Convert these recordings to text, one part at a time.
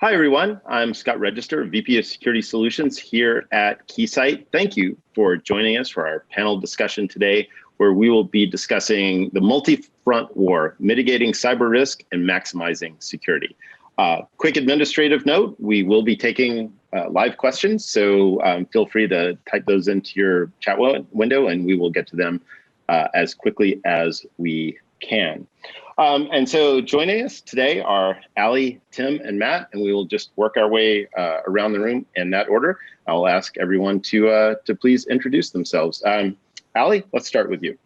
Hi, everyone. I'm Scott Register, VP of Security Solutions here at Keysight. Thank you for joining us for our panel discussion today, where we will be discussing the multi-front war, mitigating cyber risk and maximizing security. Quick administrative note, we will be taking live questions, so feel free to type those into your chat window and we will get to them as quickly as we can. And so joining us today are Ali, Tim, and Matt, and we will just work our way around the room in that order. I'll ask everyone to please introduce themselves. Ali, let's start with you.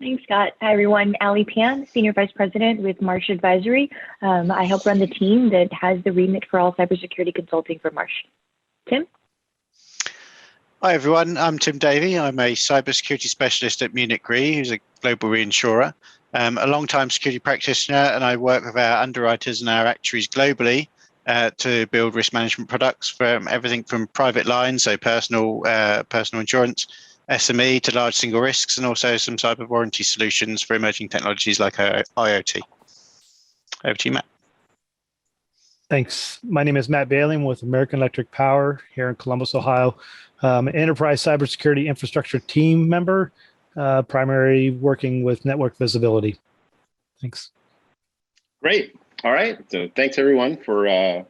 Thanks, Scott. Hi, everyone. Ali Pan, Senior Vice President with Marsh Advisory. I help run the team that has the remit for all cybersecurity consulting for Marsh. Tim? Hi, everyone. I'm Tim Davey. I'm a cybersecurity specialist at Munich Re, who's a global reinsurer. A long-time security practitioner, and I work with our underwriters and our actuaries globally to build risk management products from everything from private lines, so personal insurance, SME to large single risks, and also some cyber warranty solutions for emerging technologies like IoT. Over to you, Matt. Thanks. My name is Matt Bailey. I'm with American Electric Power here in Columbus, Ohio. Enterprise cybersecurity infrastructure team member, primarily working with network visibility. Thanks. Great. All right. So thanks everyone for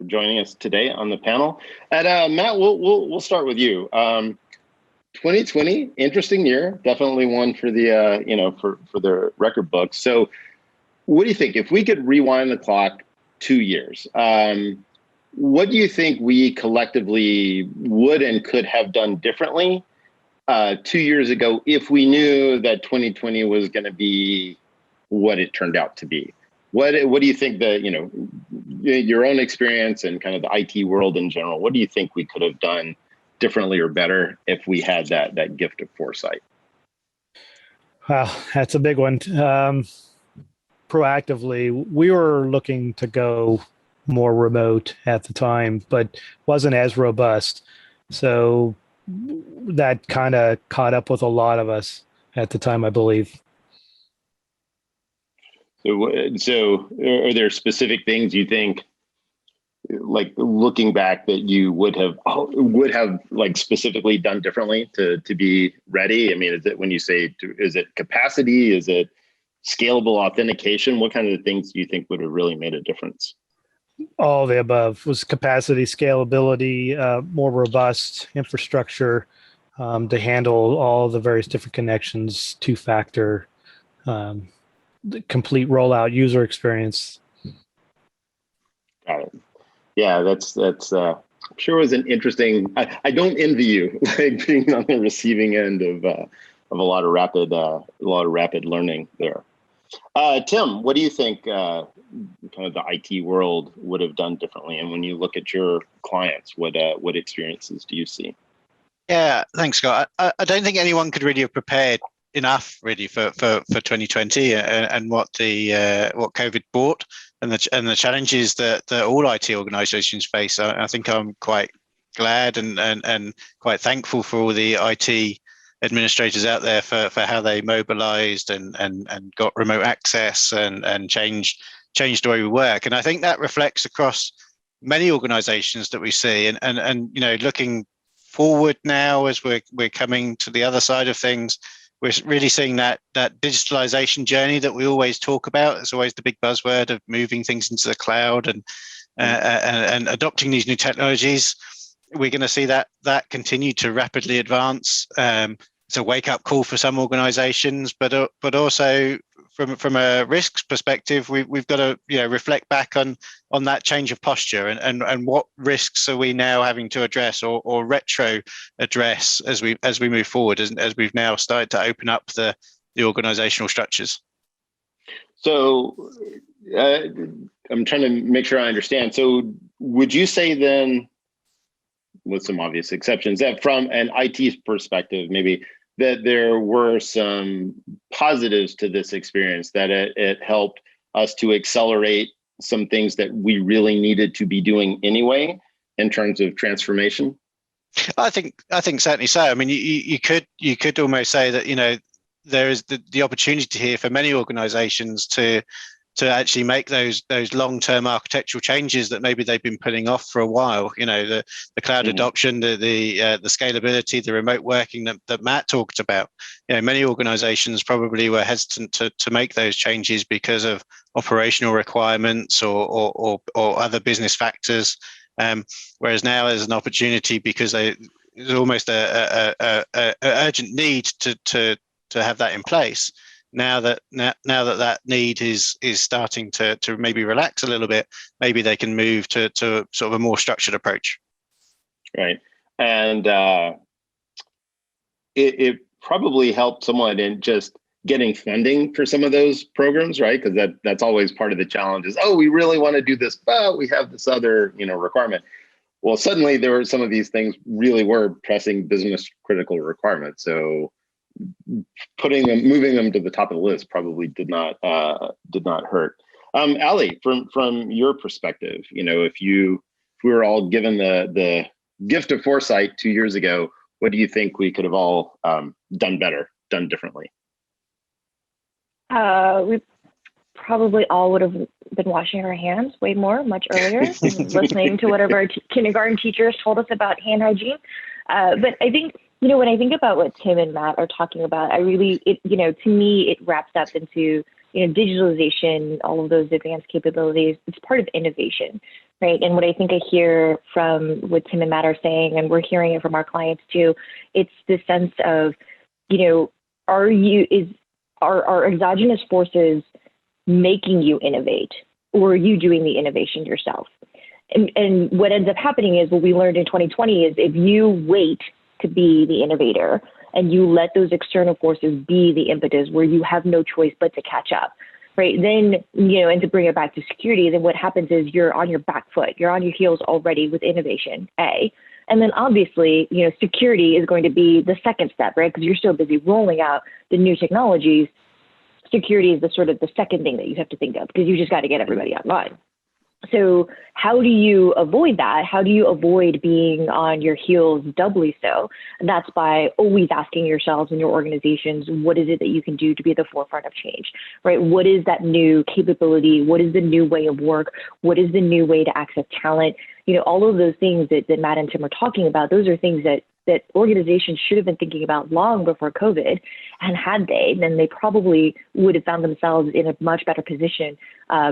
joining us today on the panel. And Matt, we'll start with you. 2020, interesting year, definitely one for the for the record books. So, what do you think if we could rewind the clock 2 years? What do you think we collectively would and could have done differently 2 years ago if we knew that 2020 was going to be what it turned out to be? What do you think that, your own experience and kind of the IT world in general, what do you think we could have done differently or better if we had that gift of foresight? Wow, that's a big one. Proactively, we were looking to go more remote at the time, but wasn't as robust. So that kind of caught up with a lot of us at the time, I believe. So are there specific things you think, like looking back, that you would have like specifically done differently to be ready? I mean, is it when you say, is it capacity? Is it scalable authentication? What kind of things do you think would have really made a difference? All of the above. Was capacity, scalability, more robust infrastructure to handle all the various different connections, two-factor, the complete rollout user experience. Got it. Yeah, that's sure was an interesting. I don't envy you, like being on the receiving end of a lot of rapid learning there. Tim, what do you think kind of the IT world would have done differently? And when you look at your clients, what experiences do you see? Yeah, thanks, Scott. I don't think anyone could really have prepared enough really for 2020 and what COVID brought and the challenges that all IT organizations face. I think I'm quite glad and quite thankful for all the IT administrators out there for how they mobilized and got remote access and changed the way we work. And I think that reflects across many organizations that we see. And looking forward now as we're coming to the other side of things, we're really seeing that digitalization journey that we always talk about. It's always the big buzzword of moving things into the cloud and adopting these new technologies. We're going to see that continue to rapidly advance. It's a wake-up call for some organizations, but also from a risks perspective, we've got to reflect back on that change of posture and what risks are we now having to address or retro address as we move forward, as we've now started to open up the organizational structures. So I'm trying to make sure I understand. So would you say then, with some obvious exceptions, that from an IT perspective, maybe that there were some positives to this experience, that it helped us to accelerate some things that we really needed to be doing anyway in terms of transformation? I think certainly so. I mean, you could almost say that there is the opportunity here for many organizations to to actually make those long-term architectural changes that maybe they've been putting off for a while. You know, the cloud adoption, the scalability, the remote working that Matt talked about. You know, many organizations probably were hesitant to make those changes because of operational requirements or other business factors. Whereas now there's an opportunity because there's almost a urgent need to have that in place. Now that need is starting to maybe relax a little bit, maybe they can move to sort of a more structured approach. Right, and it probably helped somewhat in just getting funding for some of those programs, right? Because that's always part of the challenge is, oh, we really want to do this, but we have this other requirement. Well, suddenly there were some of these things really were pressing business critical requirements, so moving them to the top of the list probably did not hurt. Ali, from your perspective, if we were all given the gift of foresight 2 years ago, what do you think we could have all done better, done differently? We probably all would have been washing our hands way more, much earlier, listening to whatever our kindergarten teachers told us about hand hygiene. But I think, when I think about what Tim and Matt are talking about, to me, it wraps up into, digitalization, all of those advanced capabilities. It's part of innovation, right? And what I think I hear from what Tim and Matt are saying, and we're hearing it from our clients too, it's the sense of, are exogenous forces making you innovate, or are you doing the innovation yourself? And what ends up happening is what we learned in 2020 is if you wait to be the innovator and you let those external forces be the impetus where you have no choice but to catch up, right? Then, and to bring it back to security, then what happens is you're on your back foot, you're on your heels already with innovation, A. And then obviously, security is going to be the second step, right? Because you're so busy rolling out the new technologies. Security is the second thing that you have to think of because you just got to get everybody online. So how do you avoid that? How do you avoid being on your heels doubly so? And that's by always asking yourselves and your organizations, what is it that you can do to be at the forefront of change, right? What is that new capability? What is the new way of work? What is the new way to access talent? All of those things that Matt and Tim are talking about, those are things that organizations should have been thinking about long before COVID. And had they, then they probably would have found themselves in a much better position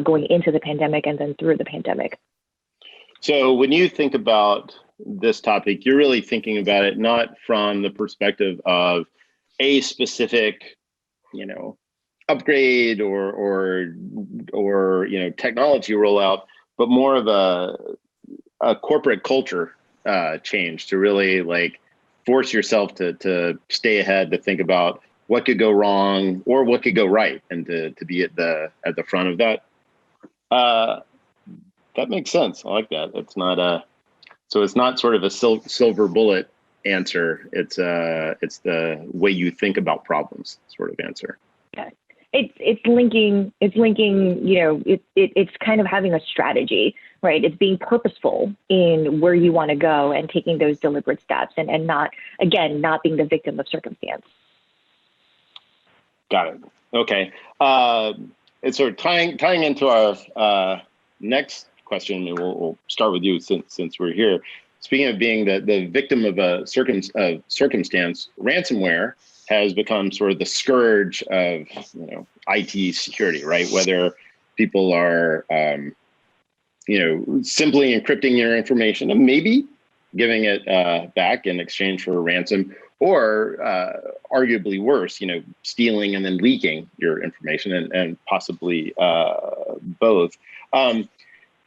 going into the pandemic and then through the pandemic. So when you think about this topic, you're really thinking about it not from the perspective of a specific, upgrade or technology rollout, but more of a corporate culture change to really force yourself to stay ahead, to think about what could go wrong or what could go right, and to be at the front of that. That makes sense. I like that. It's not sort of a silver bullet answer. It's the way you think about problems sort of answer. Yeah. It's linking, it's kind of having a strategy, right? It's being purposeful in where you want to go and taking those deliberate steps and not being the victim of circumstance. Got it. Okay. It's sort of tying into our next question, and we'll start with you since we're here. Speaking of being the victim of a circumstance, ransomware has become sort of the scourge of IT security, right? Whether people are simply encrypting your information and maybe giving it back in exchange for a ransom, or arguably worse, stealing and then leaking your information, and possibly both.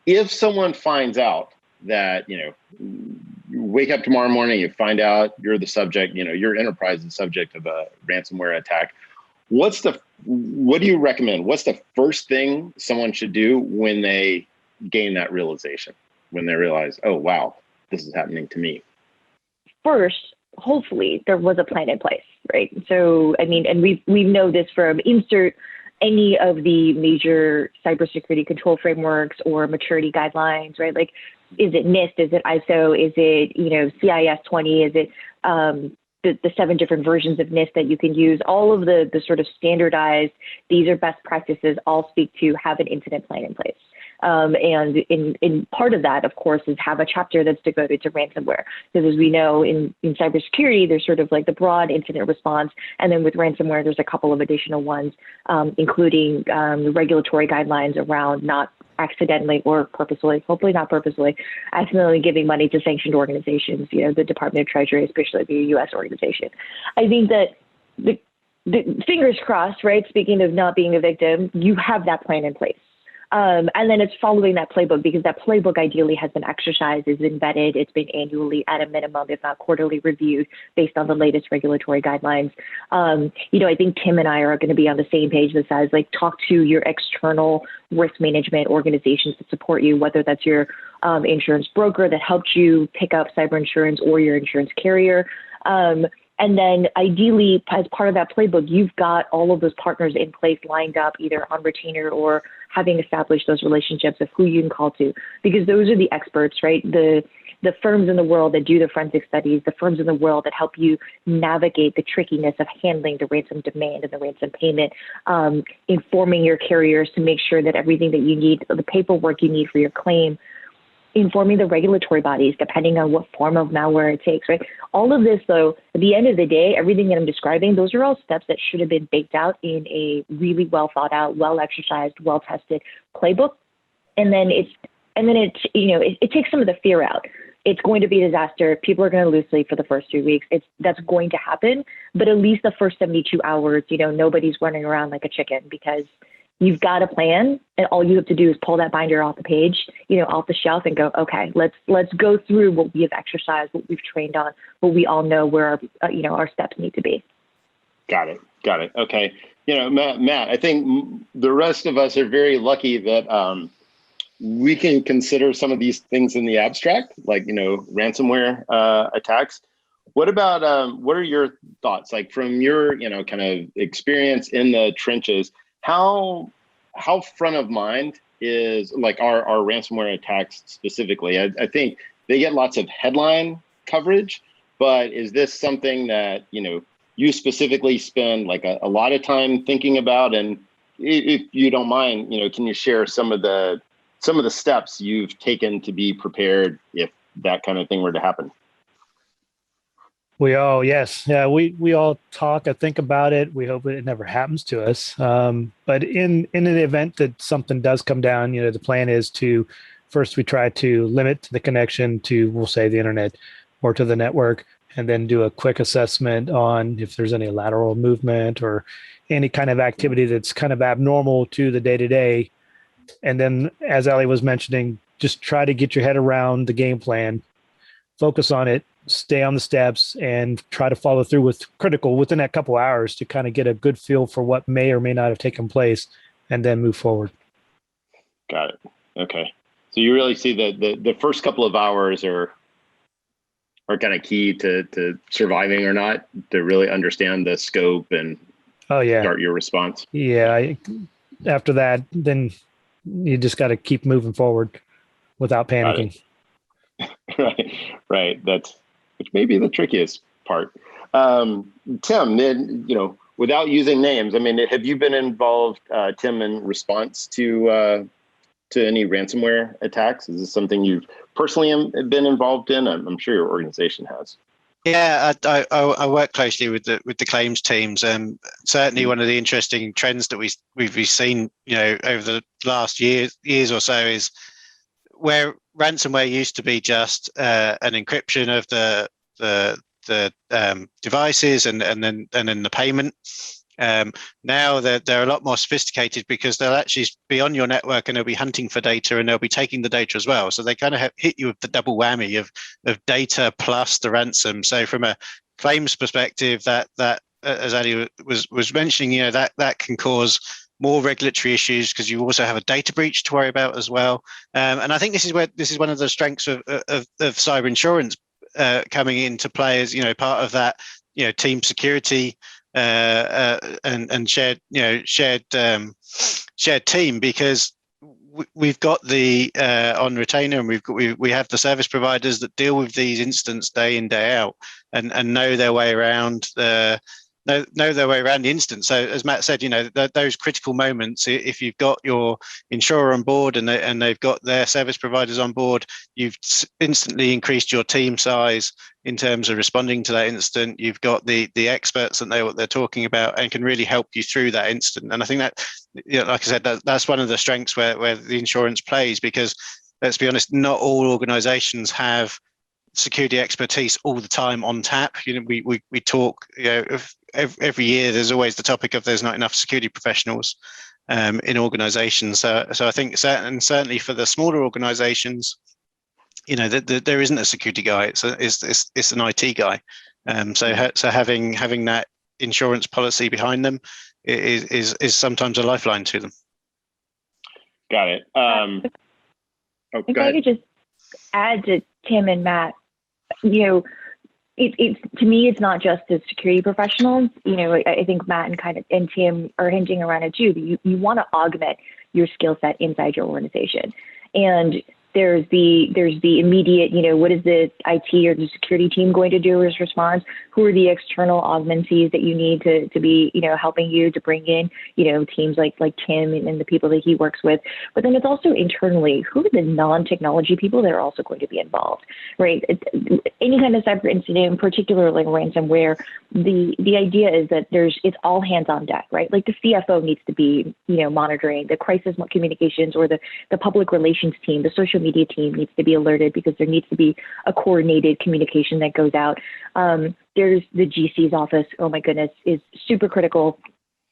If someone finds out that, you wake up tomorrow morning, you find out you're the subject, your enterprise is the subject of a ransomware attack, what do you recommend? What's the first thing someone should do when they gain that realization, when they realize, oh, wow, this is happening to me? First, hopefully there was a plan in place, right? So, and we know this from insert any of the major cybersecurity control frameworks or maturity guidelines, right? Like, is it NIST? Is it ISO? Is it, CIS 20? Is it the 7 different versions of NIST that you can use, all of the sort of standardized, these are best practices, all speak to have an incident plan in place. And in part of that, of course, is have a chapter that's devoted to ransomware. Because as we know, in cybersecurity, there's sort of like the broad incident response. And then with ransomware, there's a couple of additional ones, including the regulatory guidelines around not accidentally or purposely, hopefully not purposely, accidentally giving money to sanctioned organizations, the Department of Treasury, especially the U.S. organization. I think that the fingers crossed, right? Speaking of not being a victim, you have that plan in place. And then it's following that playbook, because that playbook ideally has been exercised, is embedded, it's been annually at a minimum, if not quarterly reviewed based on the latest regulatory guidelines. I think Tim and I are going to be on the same page that says, like, talk to your external risk management organizations that support you, whether that's your insurance broker that helped you pick up cyber insurance or your insurance carrier. And then ideally, as part of that playbook, you've got all of those partners in place lined up, either on retainer or having established those relationships of who you can call to, because those are the experts, right? The firms in the world that do the forensic studies, the firms in the world that help you navigate the trickiness of handling the ransom demand and the ransom payment, informing your carriers to make sure that everything that you need, the paperwork you need for your claim, informing the regulatory bodies, depending on what form of malware it takes, right? All of this, though, at the end of the day, everything that I'm describing, those are all steps that should have been baked out in a really well thought out, well exercised, well tested playbook. And then it takes some of the fear out. It's going to be a disaster. People are going to lose sleep for the first 2 weeks. That's going to happen. But at least the first 72 hours, nobody's running around like a chicken, because you've got a plan, and all you have to do is pull that binder off the page, off the shelf, and go, okay, let's go through what we have exercised, what we've trained on, what we all know where our steps need to be. Got it. Okay. Matt, I think the rest of us are very lucky that we can consider some of these things in the abstract, like, ransomware attacks. What about, what are your thoughts, like from your, kind of experience in the trenches? How front of mind is, like, our ransomware attacks specifically? I think they get lots of headline coverage, but is this something that, you specifically spend like a lot of time thinking about? And if you don't mind, can you share some of the steps you've taken to be prepared if that kind of thing were to happen? We all talk and think about it. We hope it never happens to us. But in an event that something does come down, the plan is to first we try to limit the connection to, we'll say, the internet or to the network, and then do a quick assessment on if there's any lateral movement or any kind of activity that's kind of abnormal to the day-to-day. And then, as Ali was mentioning, just try to get your head around the game plan, focus on it, stay on the steps, and try to follow through with critical within that couple hours to kind of get a good feel for what may or may not have taken place, and then move forward. Got it. Okay. So you really see the first couple of hours are kind of key to surviving or not, to really understand the scope and start your response. Yeah. After that, then you just got to keep moving forward without panicking. Right. Which may be the trickiest part. Tim, then, without using names, I mean, have you been involved, Tim, in response to any ransomware attacks? Is this something you've personally been involved in? I'm sure your organization has. Yeah, I work closely with the claims teams. Certainly, one of the interesting trends that we've seen, over the last years or so, is where ransomware used to be just an encryption of the devices and then the payment. Now they're a lot more sophisticated, because they'll actually be on your network and they'll be hunting for data, and they'll be taking the data as well. So they kind of hit you with the double whammy of data plus the ransom. So from a claims perspective, that as Ali was mentioning, that can cause more regulatory issues, because you also have a data breach to worry about as well. And I think this is one of the strengths of cyber insurance coming into play, as part of that team security and shared team, because we've got the on retainer, and we have the service providers that deal with these incidents day in, day out, and know their way around know their way around the instance. So as Matt said, those critical moments, if you've got your insurer on board and they've got their service providers on board, you've instantly increased your team size in terms of responding to that incident. You've got the experts that know what they're talking about and can really help you through that incident. And I think that, like I said, that's one of the strengths where the insurance plays, because let's be honest, not all organizations have security expertise all the time on tap. We talk, every year there's always the topic of there's not enough security professionals in organizations. So I think certainly for the smaller organizations, there isn't a security guy. It's an IT guy. So having that insurance policy behind them is sometimes a lifeline to them. Got it. If I could just add to Tim and Matt, it's to me, it's not just the security professionals. I think Matt and Tim are hinting around it too. You want to augment your skill set inside your organization, and there's the immediate, what is the IT or the security team going to do as response? Who are the external augmentees that you need to be, helping you to bring in, teams like Tim and the people that he works with. But then it's also internally, who are the non-technology people that are also going to be involved, right? Any kind of cyber incident, particularly ransomware, the idea is that it's all hands on deck, right? Like the CFO needs to be, monitoring the crisis communications, or the public relations team, the social media team needs to be alerted, because there needs to be a coordinated communication that goes out. There's the GC's office, oh my goodness, is super critical.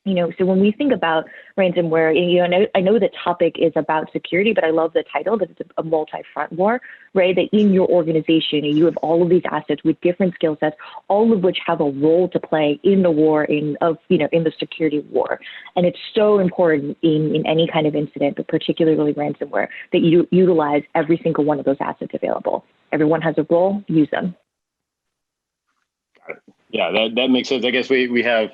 So when we think about ransomware, I know the topic is about security, but I love the title, that it's a multi-front war, right? That in your organization, you have all of these assets with different skill sets, all of which have a role to play in the war, in the security war. And it's so important in any kind of incident, but particularly ransomware, that you utilize every single one of those assets available. Everyone has a role, use them. Yeah, that makes sense. I guess we have,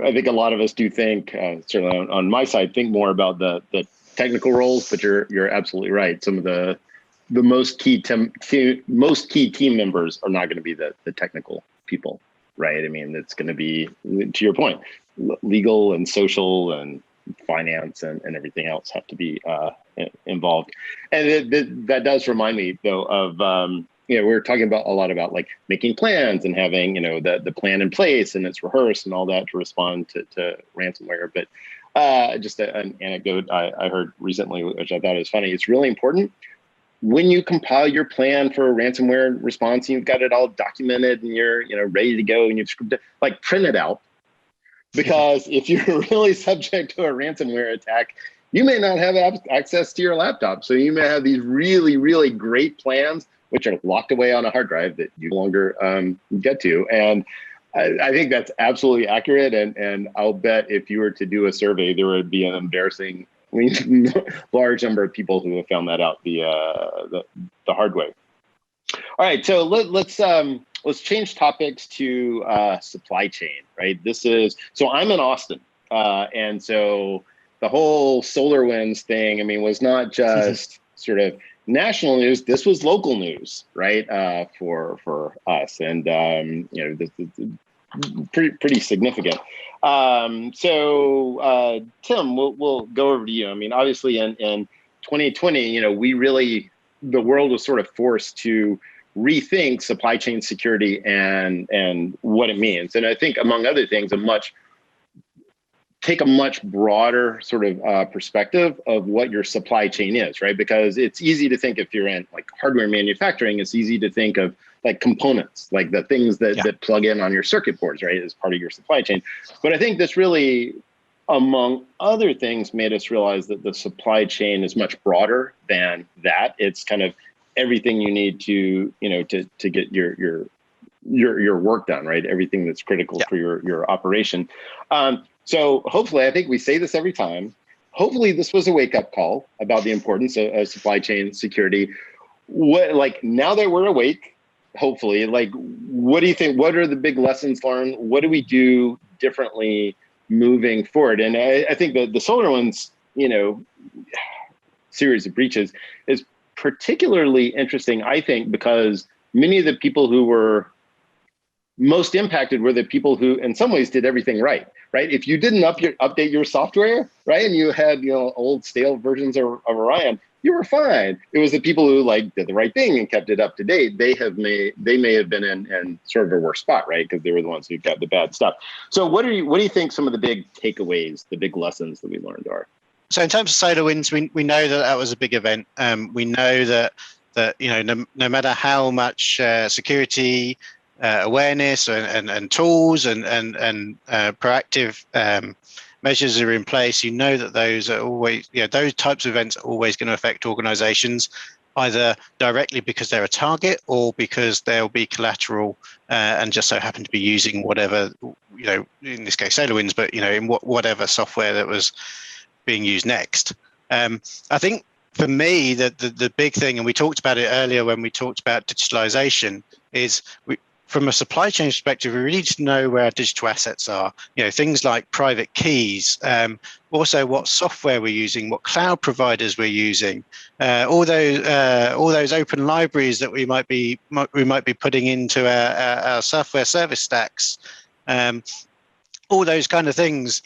I think a lot of us do think, certainly on my side, think more about the technical roles, but you're absolutely right. Some of the most key team members are not going to be the technical people, right? I mean, it's going to be, to your point, legal and social and finance and everything else have to be involved. And that does remind me, though, of we're talking about a lot about like making plans and having, the plan in place and it's rehearsed and all that to respond to ransomware. But just an anecdote I heard recently, which I thought was funny. It's really important when you compile your plan for a ransomware response, and you've got it all documented and you're, ready to go, and you've scripted, like print it out. Because if you're really subject to a ransomware attack, you may not have access to your laptop. So you may have these really, really great plans which are locked away on a hard drive that you no longer get to. And I think that's absolutely accurate. And I'll bet if you were to do a survey, there would be an embarrassing large number of people who have found that out the hard way. All right, so let's change topics to supply chain, right? So I'm in Austin, and so the whole SolarWinds thing, was not just sort of national news. This was local news, right? For us, and this is pretty significant. So Tim, we'll go over to you. Obviously in 2020, the world was sort of forced to rethink supply chain security and what it means. And I think, among other things, take a much broader sort of perspective of what your supply chain is, right? Because it's easy to think, if you're in like hardware manufacturing, it's easy to think of like components, like the things that plug in on your circuit boards, right, as part of your supply chain. But I think this really, among other things, made us realize that the supply chain is much broader than that. It's kind of everything you need to get your work done, right? Everything that's critical for your operation. So hopefully, I think we say this every time, hopefully this was a wake-up call about the importance of supply chain security. Now that we're awake, hopefully, what do you think? What are the big lessons learned? What do we do differently moving forward? And I think that the SolarWinds series of breaches is particularly interesting, I think, because many of the people who were most impacted were the people who in some ways did everything right. If you didn't update your software, right, and you had old stale versions of Orion, you were fine. It was the people who did the right thing and kept it up to date. They may have been in sort of a worse spot, right, because they were the ones who got the bad stuff. So what do you think some of the big takeaways, the big lessons that we learned are? So in terms of SolarWinds, we know that was a big event. We know that no matter how much security awareness and tools and proactive measures are in place, that those are always, those types of events are always going to affect organizations, either directly because they're a target or because they'll be collateral and just so happen to be using whatever, in this case SolarWinds, but in whatever software that was being used next. I think for me, the big thing, and we talked about it earlier when we talked about digitalization, is from a supply chain perspective, we really need to know where our digital assets are. Things like private keys, also what software we're using, what cloud providers we're using, all those open libraries that we might be putting into our software service stacks, all those kind of things.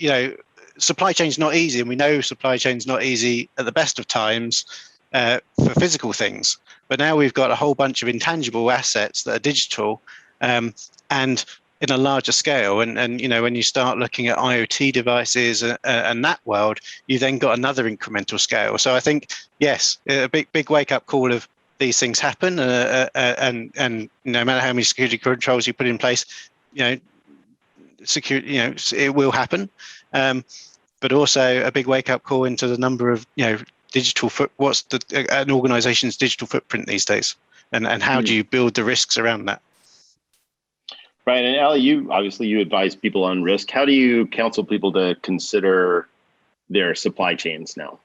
Supply chain's not easy, and we know supply chain's not easy at the best of times for physical things. But now we've got a whole bunch of intangible assets that are digital and in a larger scale. And when you start looking at IoT devices and that world, you then got another incremental scale. So I think, yes, a big wake up call of these things happen, and no matter how many security controls you put in place, security, it will happen. But also a big wake up call into the number of, digital what's an organization's digital footprint these days, and how do you build the risks around that? Right. And Ali, you advise people on risk. How do you counsel people to consider their supply chains now?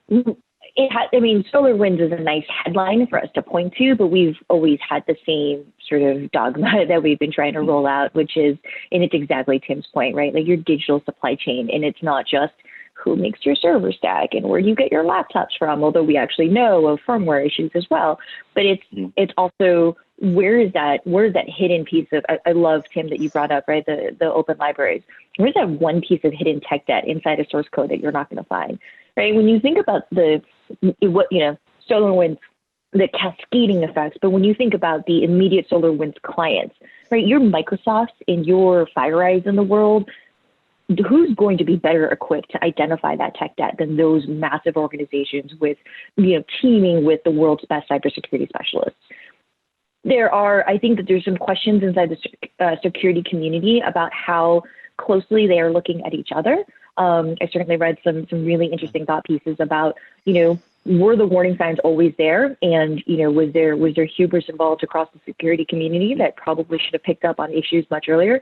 SolarWinds is a nice headline for us to point to, but we've always had the same sort of dogma that we've been trying to roll out, which is, and it's exactly Tim's point, right? Your digital supply chain, and it's not just who makes your server stack and where you get your laptops from, although we actually know of firmware issues as well. But it's also where is that hidden piece of, I love, Tim, that you brought up, right, the open libraries. Where's that one piece of hidden tech debt inside a source code that you're not going to find, right? When you think about SolarWinds, the cascading effects, but when you think about the immediate SolarWinds clients, right, your Microsofts and your FireEyes in the world, who's going to be better equipped to identify that tech debt than those massive organizations with, teaming with the world's best cybersecurity specialists? I think that there's some questions inside the security community about how closely they are looking at each other. I certainly read some really interesting thought pieces about, were the warning signs always there? And, was there hubris involved across the security community that probably should have picked up on issues much earlier?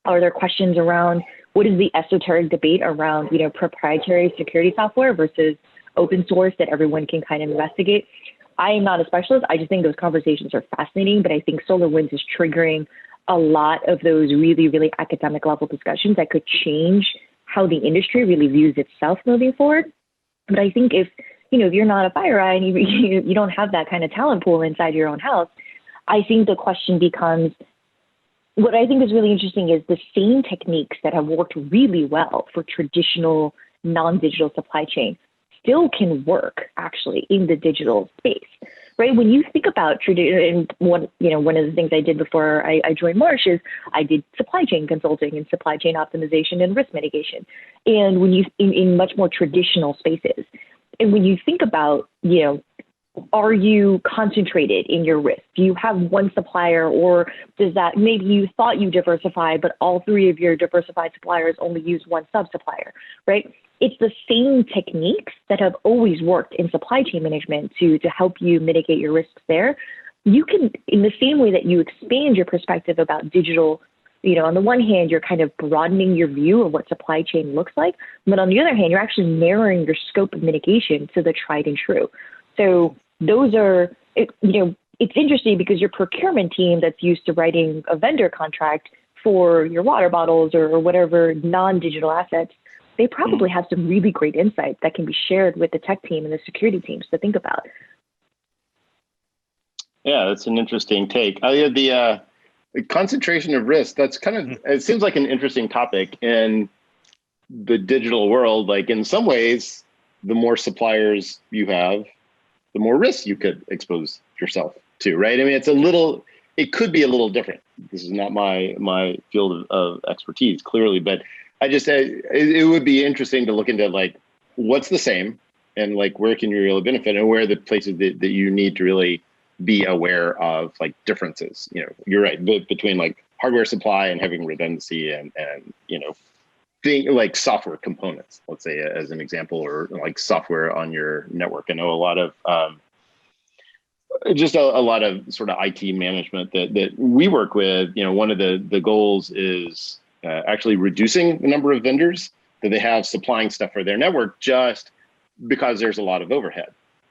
Are there questions around what is the esoteric debate around, proprietary security software versus open source that everyone can kind of investigate? I am not a specialist. I just think those conversations are fascinating, but I think SolarWinds is triggering a lot of those really, really academic level discussions that could change how the industry really views itself moving forward. But I think if you're not a FireEye and you don't have that kind of talent pool inside your own house, I think the question becomes, what I think is really interesting is the same techniques that have worked really well for traditional non-digital supply chain still can work actually in the digital space, right? When you think about one of the things I did before I joined Marsh is I did supply chain consulting and supply chain optimization and risk mitigation. And when you in much more traditional spaces, and when you think about, are you concentrated in your risk? Do you have one supplier, or does that, maybe you thought you diversified, but all three of your diversified suppliers only use one sub-supplier, right? It's the same techniques that have always worked in supply chain management to help you mitigate your risks there. You can, in the same way that you expand your perspective about digital, on the one hand, you're kind of broadening your view of what supply chain looks like, but on the other hand, you're actually narrowing your scope of mitigation to the tried and true. So those are, it's interesting because your procurement team that's used to writing a vendor contract for your water bottles or whatever non-digital assets they probably have some really great insights that can be shared with the tech team and the security teams to think about. Yeah, that's an interesting take. The concentration of risk, that's kind of, it seems like an interesting topic in the digital world. Like in some ways, the more suppliers you have, the more risk you could expose yourself to, right? I mean, it could be a little different. This is not my field of expertise, clearly, but I just said it would be interesting to look into like what's the same and like where can you really benefit and where are the places that you need to really be aware of like differences. You know, you're right, between like hardware supply and having redundancy and you know, thing like software components, let's say as an example, or like software on your network. I know a lot of just a lot of sort of IT management that we work with. You know, one of the goals is actually reducing the number of vendors that they have supplying stuff for their network, just because there's a lot of overhead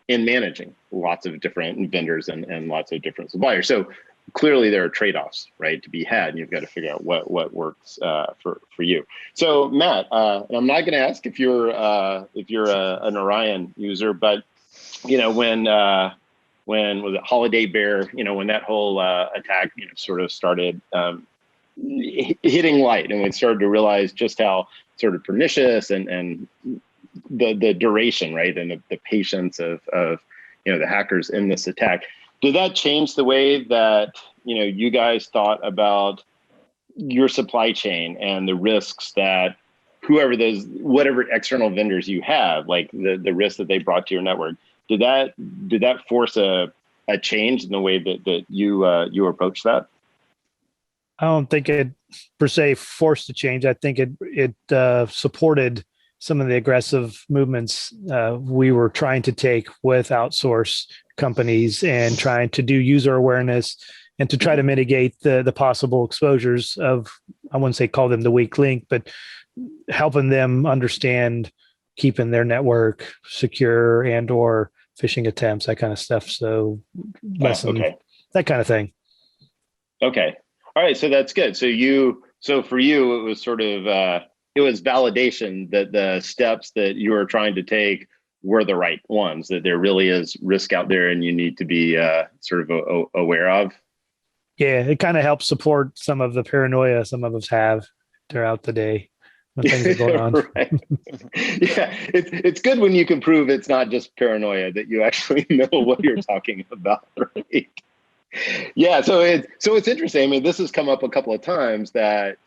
in managing lots of different vendors and lots of different suppliers. So clearly there are trade-offs, right, to be had, and you've got to figure out what works for you. So Matt, and I'm not going to ask if you're an Orion user, but you know, when was it Holiday Bear, you know, when that whole attack, you know, sort of started hitting light, and we started to realize just how sort of pernicious and the duration, right, and the patience of you know, the hackers in this attack. Did that change the way that, you know, you guys thought about your supply chain and the risks that whatever external vendors you have, like the risks that they brought to your network? Did that force a change in the way that you approach that? I don't think it per se forced a change. I think it supported some of the aggressive movements we were trying to take with outsource companies and trying to do user awareness and to try to mitigate the possible exposures of, I wouldn't say call them the weak link, but helping them understand keeping their network secure and or phishing attempts, that kind of stuff. So lessen that kind of thing. Okay. All right. So that's good. So for you, it was sort of, it was validation that the steps that you were trying to take were the right ones, that there really is risk out there and you need to be sort of aware of. Yeah, it kind of helps support some of the paranoia some of us have throughout the day when things are going on. Right. Yeah, it's good when you can prove it's not just paranoia, that you actually know what you're talking about, right? Yeah, so it's interesting. I mean, this has come up a couple of times that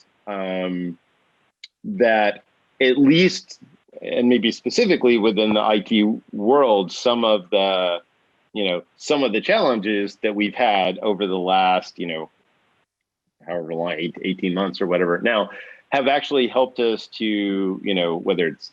that at least, and maybe specifically within the IT world, some of the challenges that we've had over the last, you know, however long, 18 months or whatever now, have actually helped us to, you know, whether it's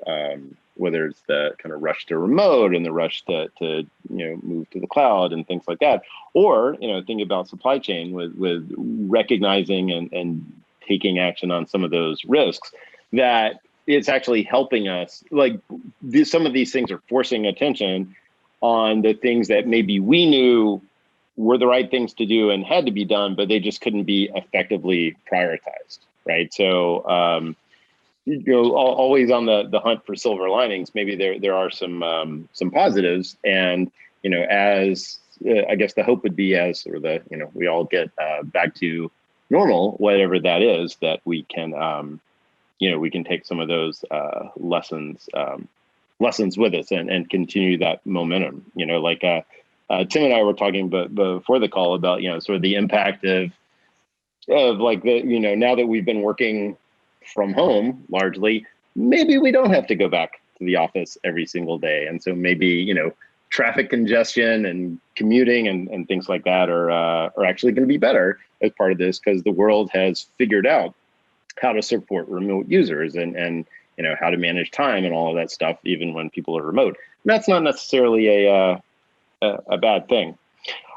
the kind of rush to remote and the rush to you know, move to the cloud and things like that, or, you know, thinking about supply chain with recognizing and taking action on some of those risks, that it's actually helping us. Like some of these things are forcing attention on the things that maybe we knew were the right things to do and had to be done, but they just couldn't be effectively prioritized, right? So, you know, always on the hunt for silver linings. Maybe there are some positives, and you know, as I guess the hope would be, as sort of the, you know, we all get back to normal, whatever that is, that we can you know, we can take some of those lessons with us and continue that momentum. You know, like Tim and I were talking before the call about, you know, sort of the impact of like the, you know, now that we've been working from home largely, maybe we don't have to go back to the office every single day. And so maybe, you know, traffic congestion and commuting and things like that are actually going to be better as part of this, because the world has figured out how to support remote users and you know, how to manage time and all of that stuff, even when people are remote. And that's not necessarily a bad thing.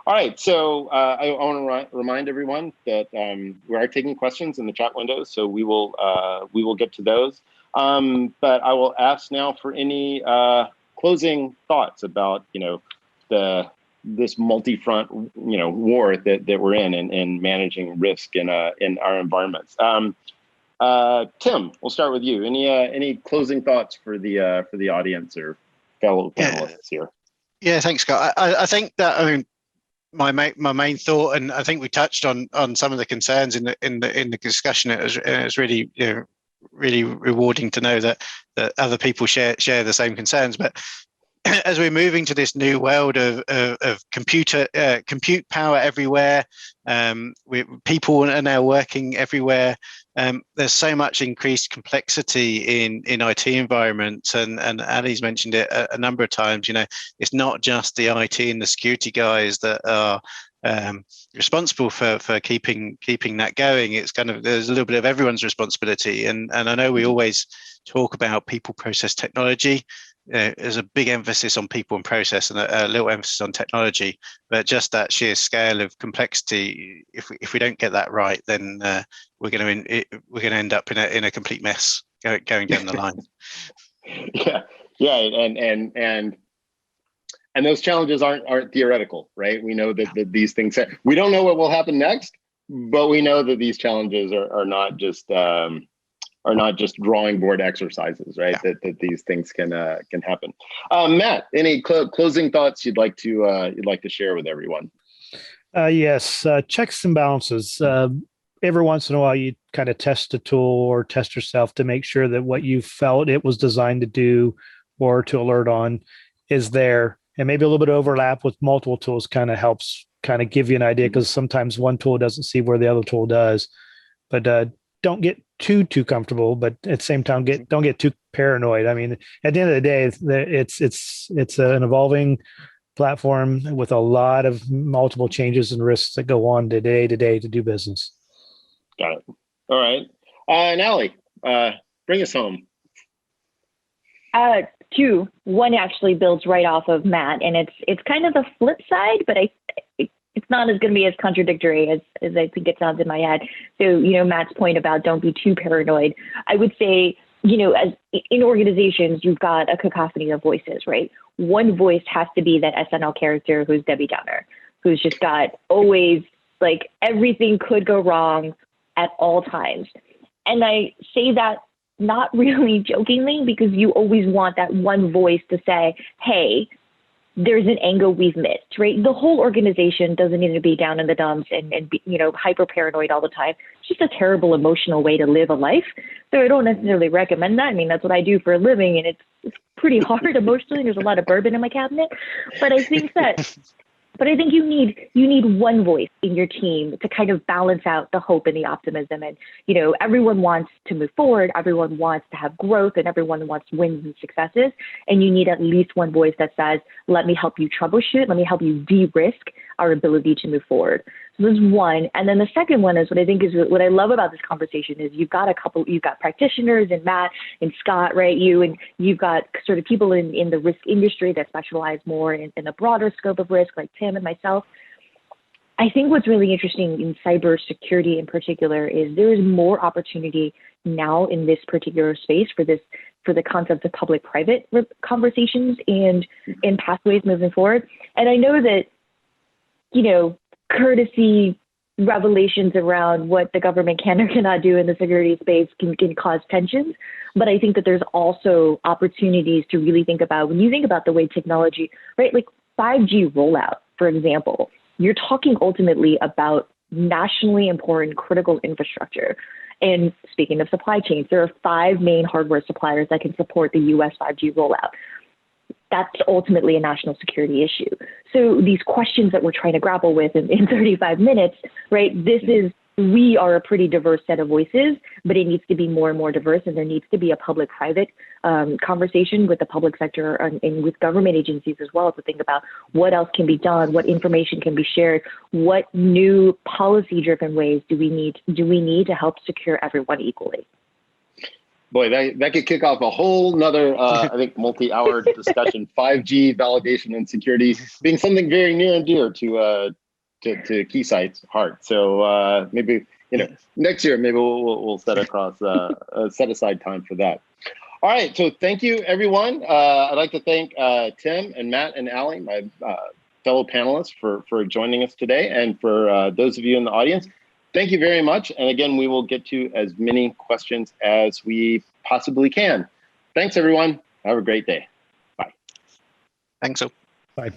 All right, so I want to remind everyone that we are taking questions in the chat window, so we will get to those. But I will ask now for any closing thoughts about, you know, this multi-front, you know, war that we're in and managing risk in our environments. Tim, we'll start with you. Any closing thoughts for the audience or fellow panelists here? Yeah, thanks, Scott. I think that, I mean, my main thought, and I think we touched on some of the concerns in the discussion. It was really, really rewarding to know that other people share the same concerns. But as we're moving to this new world of compute power everywhere, people are now working everywhere. There's so much increased complexity in IT environments, and Ali's mentioned it a number of times. It's not just the IT and the security guys that are responsible for keeping that going. It's kind of, there's a little bit of everyone's responsibility, and I know we always talk about people, process, technology. There's a big emphasis on people and process, and a little emphasis on technology. But just that sheer scale of complexity, if we don't get that right, then we're going to end up in a complete mess going down the line. And those challenges aren't theoretical, right? We know that these things, we don't know what will happen next, but we know that these challenges are not just drawing board exercises, right? Yeah. That these things can happen. Matt, any closing thoughts you'd like to share with everyone? Yes, checks and balances. Every once in a while, you kind of test a tool or test yourself to make sure that what you felt it was designed to do or to alert on is there. And maybe a little bit of overlap with multiple tools kind of helps kind of give you an idea, because sometimes one tool doesn't see where the other tool does. But don't get too comfortable, but at the same time, don't get too paranoid. I mean, at the end of the day, it's an evolving platform with a lot of multiple changes and risks that go on day to day to do business. Got it. All right. And Ali, bring us home. Two. One actually builds right off of Matt, and it's kind of the flip side, but it's not as going to be as contradictory as I think it sounds in my head. So, Matt's point about don't be too paranoid. I would say, as in organizations, you've got a cacophony of voices, right? One voice has to be that SNL character who's Debbie Downer, who's just got always, like, everything could go wrong at all times. And I say that not really jokingly, because you always want that one voice to say, hey, there's an angle we've missed, right? The whole organization doesn't need to be down in the dumps and be, hyper paranoid all the time. It's just a terrible emotional way to live a life. So I don't necessarily recommend that. I mean, that's what I do for a living, and it's pretty hard emotionally. There's a lot of bourbon in my cabinet, but I think you need one voice in your team to kind of balance out the hope and the optimism. And, everyone wants to move forward. Everyone wants to have growth, and everyone wants wins and successes. And you need at least one voice that says, let me help you troubleshoot. Let me help you de-risk our ability to move forward. So there's one. And then the second one is what I love about this conversation is you've got practitioners and Matt and Scott, right? You've got sort of people in the risk industry that specialize more in a broader scope of risk, like Tim and myself. I think what's really interesting in cybersecurity in particular is there is more opportunity now in this particular space for the concept of public-private conversations and pathways moving forward. And I know that, courtesy revelations around what the government can or cannot do in the security space can cause tensions. But I think that there's also opportunities to really think about, when you think about the way technology, right, like 5G rollout, for example, you're talking ultimately about nationally important critical infrastructure. And speaking of supply chains, there are 5 main hardware suppliers that can support the US 5G rollout. That's ultimately a national security issue. So these questions that we're trying to grapple with in 35 minutes, right? We are a pretty diverse set of voices, but it needs to be more and more diverse, and there needs to be a public-private conversation with the public sector and with government agencies as well to think about what else can be done, what information can be shared, what new policy-driven ways do we need to help secure everyone equally. Boy, that could kick off a whole nother, I think, multi-hour discussion. 5G validation and security being something very near and dear to Keysight's heart. So maybe next year, maybe we'll set aside time for that. All right. So thank you, everyone. I'd like to thank Tim and Matt and Ali, my fellow panelists, for joining us today, and for those of you in the audience. thank you very much. And again, we will get to as many questions as we possibly can. Thanks, everyone. Have a great day. Bye. Thanks all. Bye.